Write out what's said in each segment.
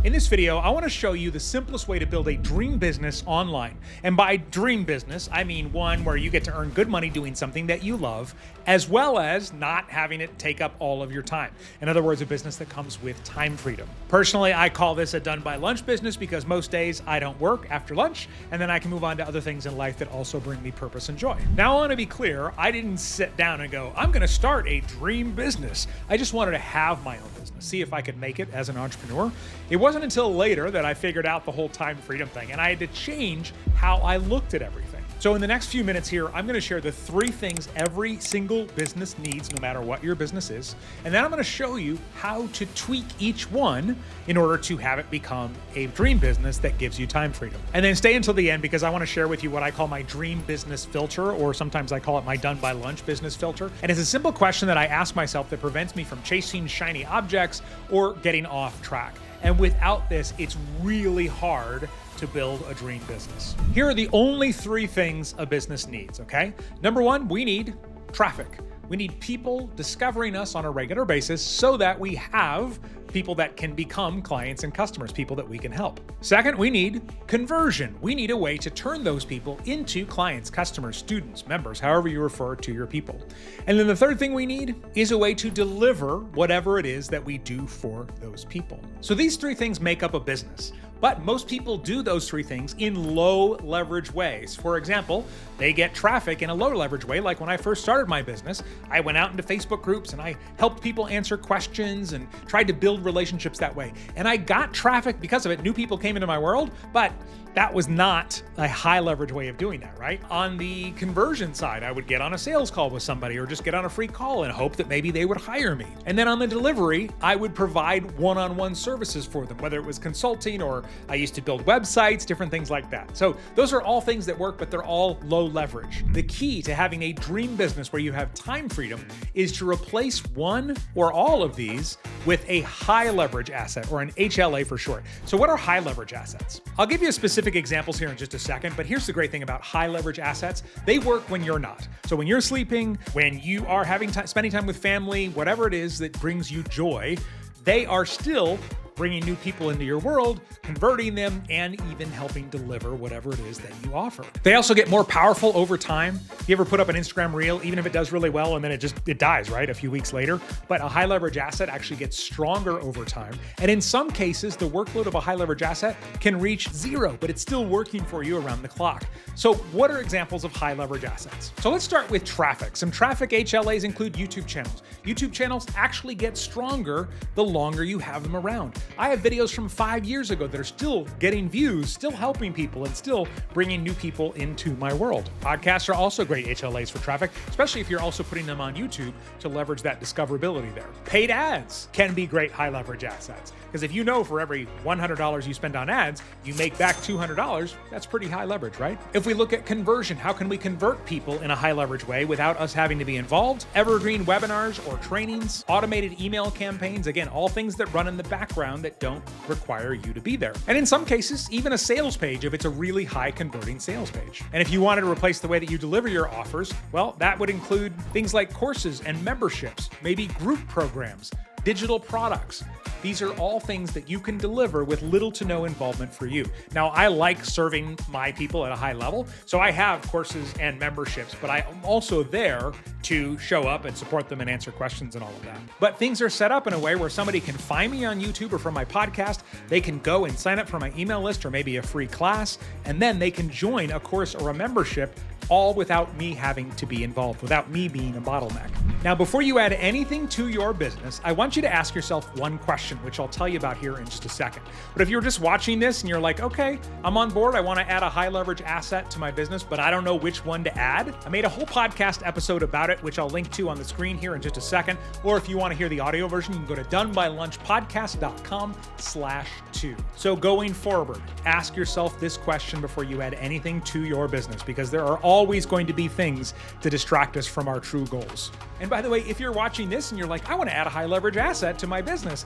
In this video, I want to show you the simplest way to build a dream business online. And by dream business, I mean one where you get to earn good money doing something that you love, as well as not having it take up all of your time. In other words, a business that comes with time freedom. Personally, I call this a done by lunch business because most days I don't work after lunch, and then I can move on to other things in life that also bring me purpose and joy. Now, I want to be clear, I didn't sit down and go, I'm going to start a dream business. I just wanted to have my own business, see if I could make it as an entrepreneur. It wasn't until later that I figured out the whole time freedom thing, and I had to change how I looked at everything. So in the next few minutes here, I'm going to share the 3 things every single business needs, no matter what your business is. And then I'm going to show you how to tweak each one in order to have it become a dream business that gives you time freedom. And then stay until the end because I want to share with you what I call my dream business filter, or sometimes I call it my done by lunch business filter. And it's a simple question that I ask myself that prevents me from chasing shiny objects or getting off track. And without this, it's really hard to build a dream business. Here are the only 3 things a business needs, okay? Number 1, we need traffic. We need people discovering us on a regular basis so that we have people that can become clients and customers, people that we can help. Second, we need conversion. We need a way to turn those people into clients, customers, students, members, however you refer to your people. And then the third thing we need is a way to deliver whatever it is that we do for those people. So these 3 things make up a business. But most people do those 3 things in low leverage ways. For example, they get traffic in a low leverage way. Like when I first started my business, I went out into Facebook groups and I helped people answer questions and tried to build relationships that way. And I got traffic because of it. New people came into my world, but that was not a high leverage way of doing that, right? On the conversion side, I would get on a sales call with somebody or just get on a free call and hope that maybe they would hire me. And then on the delivery, I would provide one-on-one services for them, whether it was consulting or I used to build websites, different things like that. So those are all things that work, but they're all low leverage. The key to having a dream business where you have time freedom is to replace one or all of these with a high leverage asset, or an HLA for short. So what are high leverage assets? I'll give you specific examples here in just a second, but here's the great thing about high leverage assets. They work when you're not. So when you're sleeping, when you are having time, spending time with family, whatever it is that brings you joy, they are still bringing new people into your world, converting them, and even helping deliver whatever it is that you offer. They also get more powerful over time. You ever put up an Instagram reel, even if it does really well, and then it dies, right? A few weeks later. But a high leverage asset actually gets stronger over time. And in some cases, the workload of a high leverage asset can reach 0, but it's still working for you around the clock. So what are examples of high leverage assets? So let's start with traffic. Some traffic HLAs include YouTube channels. YouTube channels actually get stronger the longer you have them around. I have videos from 5 years ago that are still getting views, still helping people, and still bringing new people into my world. Podcasts are also great HLAs for traffic, especially if you're also putting them on YouTube to leverage that discoverability there. Paid ads can be great high leverage assets, because if you know for every $100 you spend on ads, you make back $200, that's pretty high leverage, right? If we look at conversion, how can we convert people in a high leverage way without us having to be involved? Evergreen webinars or trainings, automated email campaigns, again, all things that run in the background that don't require you to be there. And in some cases, even a sales page if it's a really high converting sales page. And if you wanted to replace the way that you deliver your offers, well, that would include things like courses and memberships, maybe group programs, digital products. These are all things that you can deliver with little to no involvement for you. Now, I like serving my people at a high level, so I have courses and memberships, but I'm also there to show up and support them and answer questions and all of that. But things are set up in a way where somebody can find me on YouTube or from my podcast, they can go and sign up for my email list or maybe a free class, and then they can join a course or a membership all without me having to be involved, without me being a bottleneck. Now, before you add anything to your business, I want you to ask yourself one question, which I'll tell you about here in just a second. But if you're just watching this and you're like, okay, I'm on board, I want to add a high leverage asset to my business, but I don't know which one to add, I made a whole podcast episode about it, which I'll link to on the screen here in just a second. Or if you want to hear the audio version, you can go to donebylunchpodcast.com/2. So going forward, ask yourself this question before you add anything to your business, because there are always going to be things to distract us from our true goals. And by the way, if you're watching this and you're like, I want to add a high leverage asset to my business,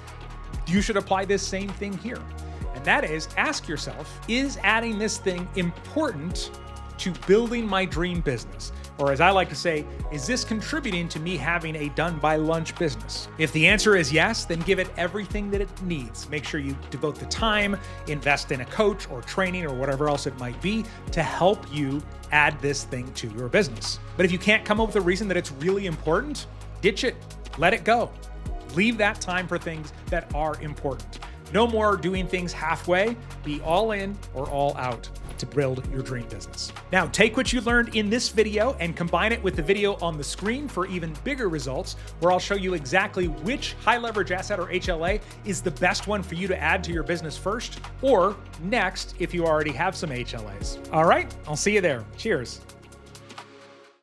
you should apply this same thing here. And that is, ask yourself, is adding this thing important to building my dream business? Or as I like to say, is this contributing to me having a done-by-lunch business? If the answer is yes, then give it everything that it needs. Make sure you devote the time, invest in a coach or training or whatever else it might be to help you add this thing to your business. But if you can't come up with a reason that it's really important, ditch it, let it go. Leave that time for things that are important. No more doing things halfway. Be all in or all out to build your dream business. Now, take what you learned in this video and combine it with the video on the screen for even bigger results, where I'll show you exactly which high leverage asset or HLA is the best one for you to add to your business first or next if you already have some HLAs. All right, I'll see you there. Cheers.